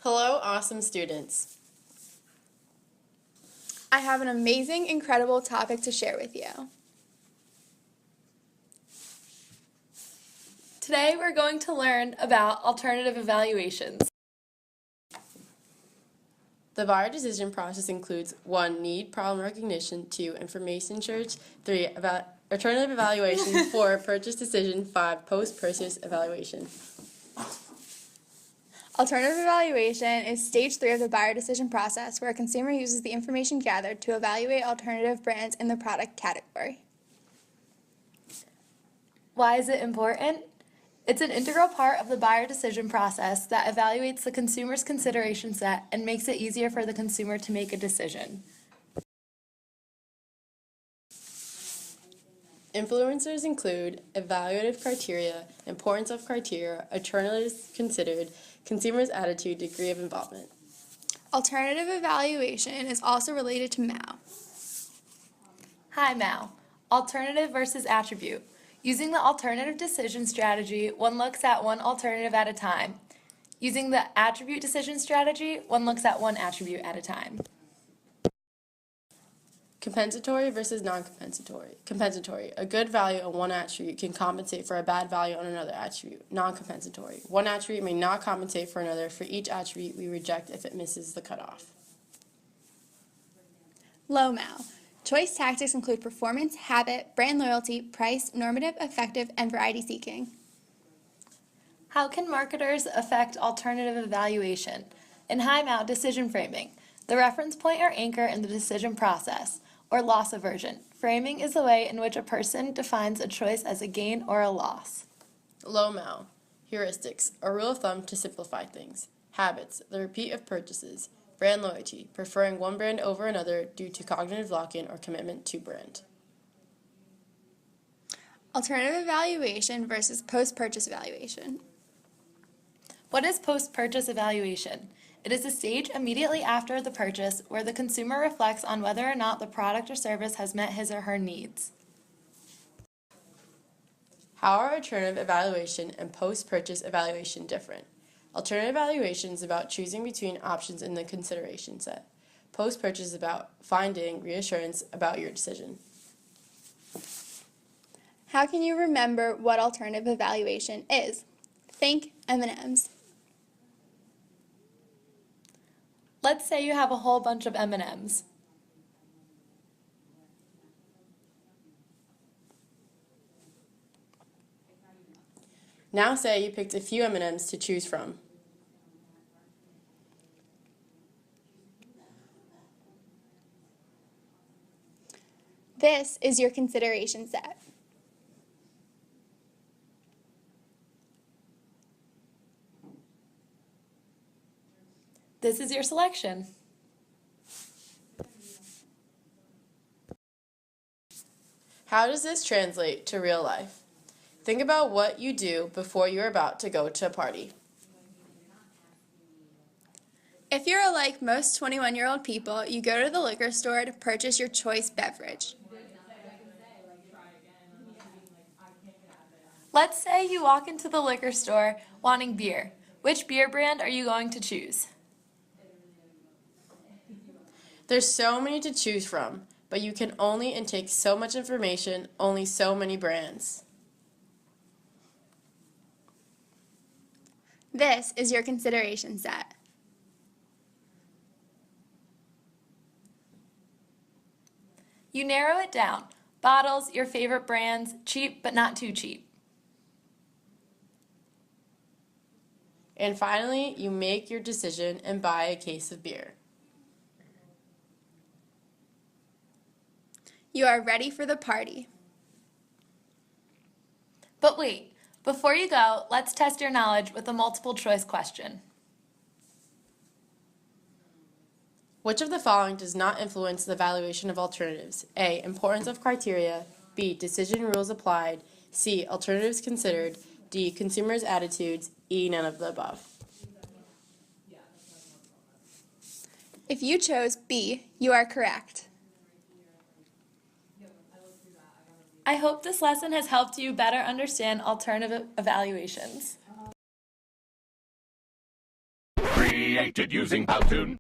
Hello, awesome students. I have an amazing, incredible topic to share with you. Today we're going to learn about alternative evaluations. The buyer decision process includes 1. Need, problem recognition, 2. Information search, 3. Alternative evaluation, 4. Purchase decision, 5. Post-purchase evaluation. Alternative evaluation is stage 3 of the buyer decision process, where a consumer uses the information gathered to evaluate alternative brands in the product category. Why is it important? It's an integral part of the buyer decision process that evaluates the consumer's consideration set and makes it easier for the consumer to make a decision. Influencers include evaluative criteria, importance of criteria, alternatives considered, consumer's attitude, degree of involvement. Alternative evaluation is also related to MAU. Hi, Mal. Alternative versus attribute. Using the alternative decision strategy, one looks at one alternative at a time. Using the attribute decision strategy, one looks at one attribute at a time. Compensatory versus non-compensatory. Compensatory. A good value on one attribute can compensate for a bad value on another attribute. Non-compensatory. One attribute may not compensate for another. For each attribute, we reject if it misses the cutoff. Low MAU. Choice tactics include performance, habit, brand loyalty, price, normative, effective, and variety seeking. How can marketers affect alternative evaluation? In high MAU, decision framing, the reference point or anchor in the decision process, or loss aversion. Framing is the way in which a person defines a choice as a gain or a loss. Low MAU. Heuristics, a rule of thumb to simplify things. Habits, the repeat of purchases. Brand loyalty, preferring one brand over another due to cognitive lock-in or commitment to brand. Alternative evaluation versus post-purchase evaluation. What is post-purchase evaluation? It is a stage immediately after the purchase where the consumer reflects on whether or not the product or service has met his or her needs. How are alternative evaluation and post-purchase evaluation different? Alternative evaluation is about choosing between options in the consideration set. Post-purchase is about finding reassurance about your decision. How can you remember what alternative evaluation is? Think M&Ms. Let's say you have a whole bunch of M&Ms. Now say you picked a few M&Ms to choose from. This is your consideration set. This is your selection. How does this translate to real life? Think about what you do before you're about to go to a party. If you're like most 21-year-old people, you go to the liquor store to purchase your choice beverage. Let's say you walk into the liquor store wanting beer. Which beer brand are you going to choose? There's so many to choose from, but you can only intake so much information, only so many brands. This is your consideration set. You narrow it down. Bottles, your favorite brands, cheap but not too cheap. And finally, you make your decision and buy a case of beer. You are ready for the party. But wait, before you go, let's test your knowledge with a multiple choice question. Which of the following does not influence the evaluation of alternatives? A. Importance of criteria. B. Decision rules applied. C. Alternatives considered. D. Consumers' attitudes. E. None of the above. If you chose B, you are correct. I hope this lesson has helped you better understand alternative evaluations. created using Powtoon.